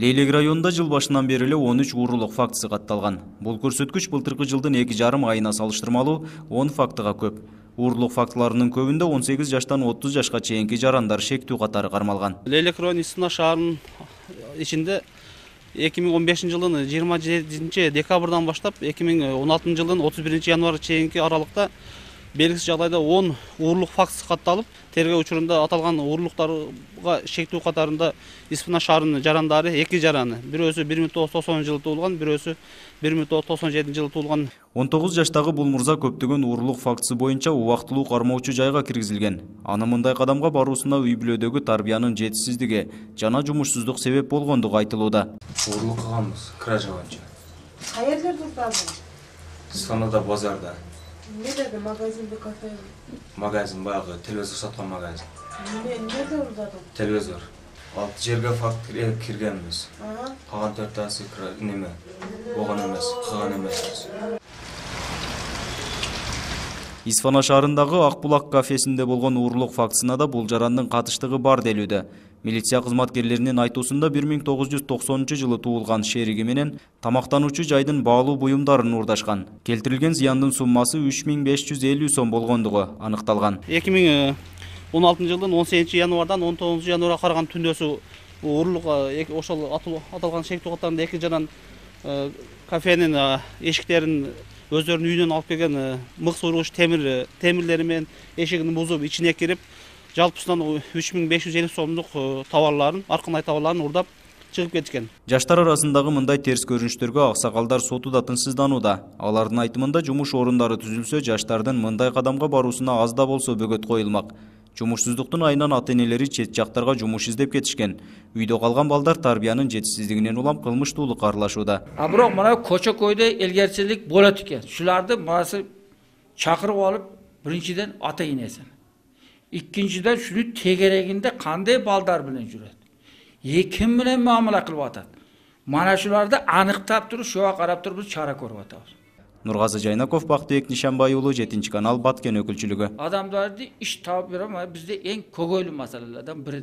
Leйлек районунда жыл башынан бери эле 13 уурулук фактысы катталган. Бул көрсөткүч былтыркы жылдын 2,5 айына салыштырмалуу 10 фактыга көп. Уурулук фактыларынын көбүндө 18 жаштан 30 жашка чейинки жарандар шектүү катары кармалган. Leylek району Исфана шаарынын ичинде 2015 жылдын 27 декабрдан баштап 2016 жылдын 31 январга чейинки аралыкта белгисиз жагдайда 10 уурулук фактысы катталып, тергөө учурунда аталган уурулуктарга шектүү катарында Исфана шаарынын жарандары 2 жараны, бирөөсү 1990 жылы туулган, бирөөсү 1997 жылы туулган. 19 жаштагы бул мурза көптөгөн уурулук фактысы боюнча убактылуу кармоочу жайга киргизилген. Аны мындай кадамга баруусуна үй бүлөдөгү тарбиянын жетишсиздиги жана жумушсуздук себеп болгондугу айтылууда. Уурулук кылганбыз, кража боюнча. Каердерде уурдадың? Исфанада, базарда. Недеде, магазинде, кафе? Магазин, баягы телевизор саткан магазин. Неде уурдадың? Телевизор. 6 жерге факт киргенбиз. Калган 4тасы неме болгон эмес, кылган эмеспиз. Исфана шаарындагы Акбулак кафесинде болгон уурулук фактысына да бул жарандын катыштыгы бар делүүдө. Милиция кызматкерлеринин айтуусунда 1990 жылы туулган шериги менен тамактануучу жайдын баалуу буюмдарын уурдашкан. Келтирилген зыяндын суммасы 3550 сом болгондугу аныкталган. 2016 жылдын 18 январдан 19 январга караган түндөсү уурулук ошол аталган шектүү катарында 2 жаран кафенин эшиктерин өздөрүнүн үйүнөн алып келген мык суйругуч темирлери менен эшигин бузуп ичине кирип, жалпысынан 3550 сомдук товарларын, арканай товарларын уурдап чыгып кетишкен. Жаштар арасындагы мындай терс көрүнүштөргө аксакалдар сотуда тынчсызданууда. Алардын айтымында жумуш орундары түзүлсө, жаштардын мындай кадамга баруусуна аз да болсо бөгөт коюлмак. Жумушсуздуктун айынан ата-энелери чет жактарга жумуш издеп кетишкен. Үйдө калган балдар тарбиянын жетишсиздигинен улам кылмыштуулукка аралашууда. Бирок мына көчө көйдө илгерчилик болот экен. Шуларды мынасы чакырып алып, биринчиден ата-энесин. Ikkinchiden şunu tegereginde kanday balдар bilen жүрөт. Kim bilen muamele kılıp atat. Mana şularda anıktap turup, şoğa qarap turup biz çara көрүп атабыз. Нургазы Жайнаков, Бактыбек Нишанбай уулу, 7 канал, Баткен өкүлчүлүгү. Adamlarda iş tap берем, bizde en көңүлүү маселелерден бири.